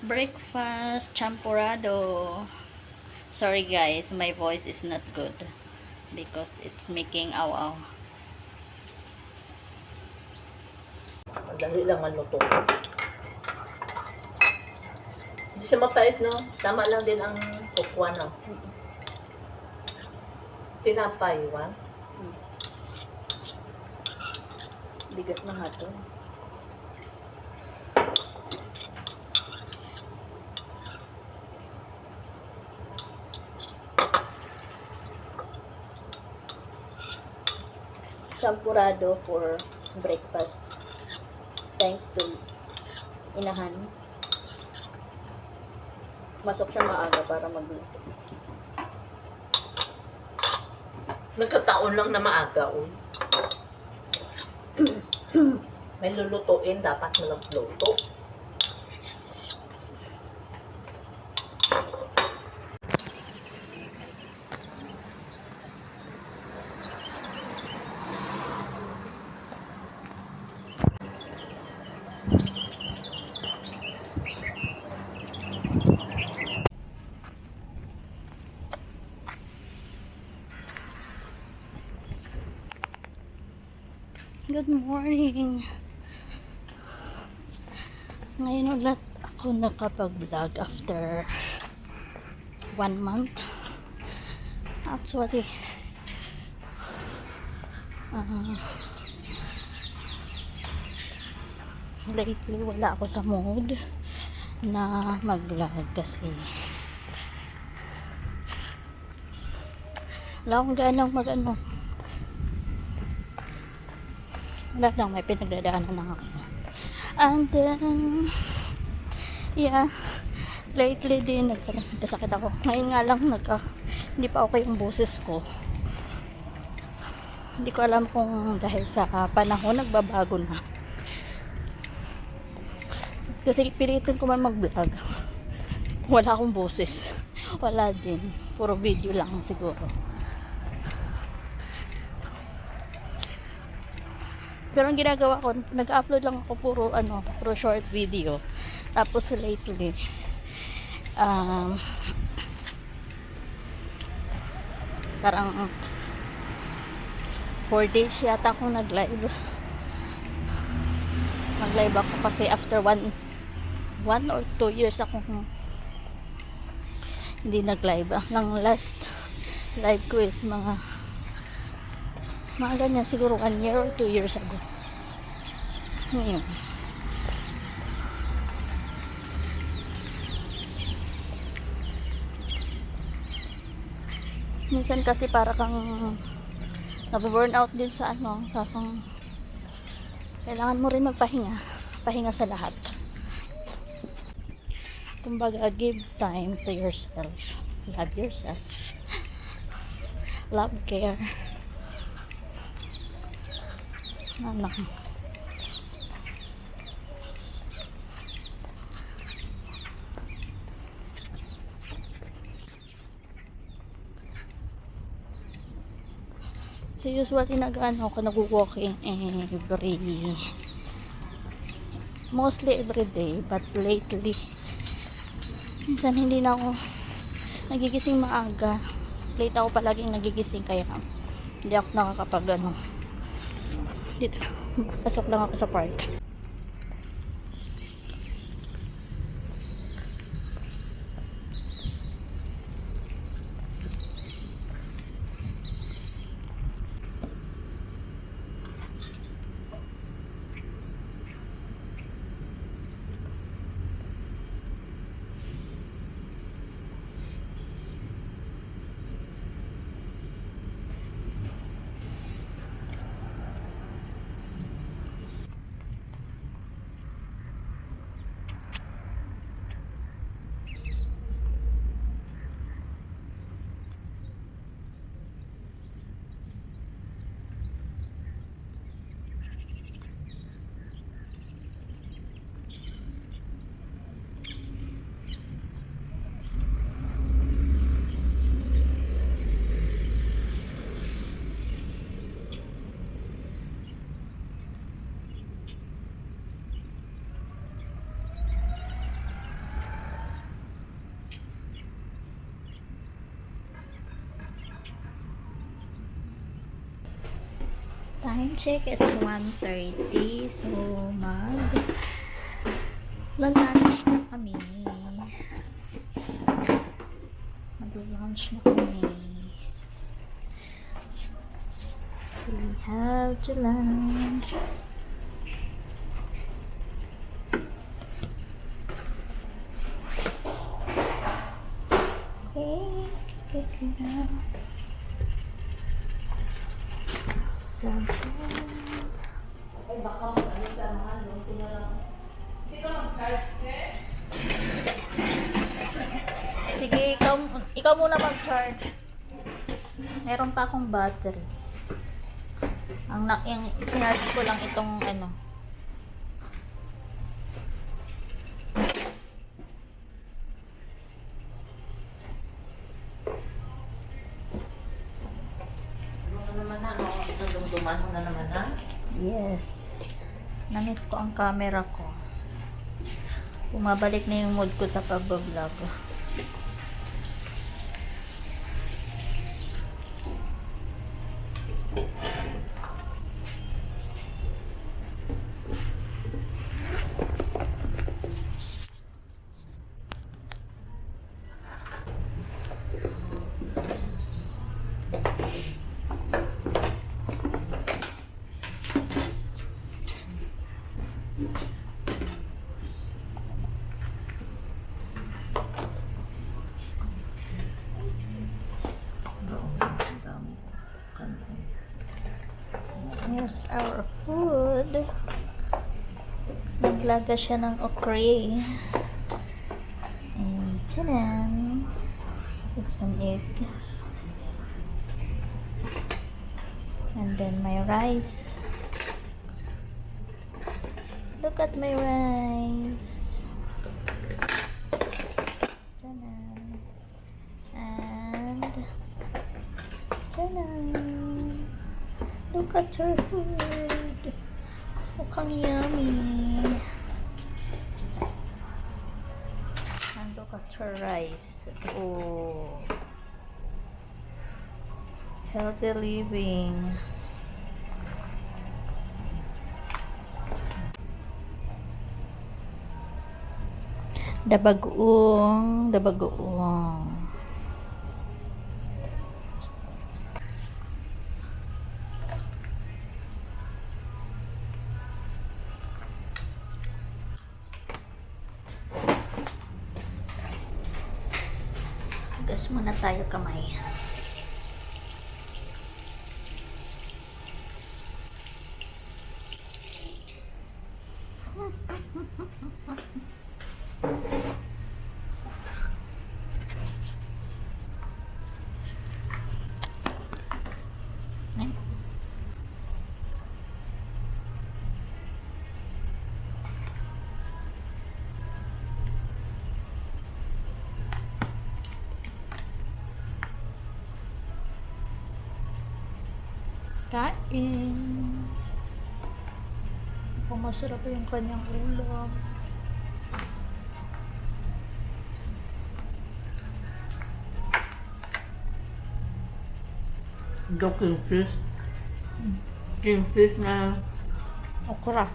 Breakfast champurrado. Sorry guys, my voice is not good because it's making aw-aw. Dali lang ang luto. Hindi siya mapait, no? Tama lang din ang tukwa, no? Tinapay, wa? Bigas na hato. Champurrado for breakfast. Thanks to inahan. Masok siya maaga para magluto. Nagkataon lang na maaga, oh. May lulutuin, dapat na nagluto. Good morning. Ngayon ulit ako nakapag-vlog after 1 month. Actually, lately wala ako sa mood na mag-vlog kasi wala akong ganang mag-ano. Wala lang, may pinagdadaanan lang ako. And then, yeah, lately din nagkasakit ako. Ngayon nga lang, hindi pa okay yung boses ko. Hindi ko alam kung dahil sa panahon, nagbabago na. Kasi pilitin ko man mag-vlog. Wala akong boses. Wala din. Puro video lang siguro. Pero ang ginagawa ko, nag-upload lang ako puro short video. Tapos lately, parang 4 days yata akong nag-live. Nag-live ako kasi after 1 or 2 years akong hindi nag-live. Ang last live ko is mga ganyan, siguro 1 year or 2 years ago. Ngayon, minsan kasi para kang nabu-burn out din sa parang kailangan mo rin magpahinga, pahinga sa lahat. Kumbaga, give time to yourself, love yourself, love, care. So usually ako nag-walking mostly every day, but lately minsan hindi na ako nagigising maaga. Late ako palaging nagigising, kaya hindi ako nakakapag dito. Pasok lang ako sa park. Time check, it's 1:30. So, lunch na kami. Mag-lunch na kami. We have to lunch. Okay. So, Ay, baka ano sa mga ano, lang. Hindi ka mag-charge, eh? sige, ikaw muna mag-charge. Meron pa akong battery. Yung sinarge ko lang itong ano. Naman na, no? Dumduman mo na naman, ha? Yes. Namiss ko ang camera ko. Bumabalik na yung mood ko sa pag-vlog. Here's our food. Naglaga siya ng okray. And tanan. With some egg. And then my rice. Look at my rice. Tanan. And tanan. Look at her food. Mukhang yummy. And look at her rice. Oh. Healthy living. Dabagoong. Gas muna tayo kamay. Kain. Mukhang masarap yung kanyang ulam. Kingfish. Kingfish na Okra.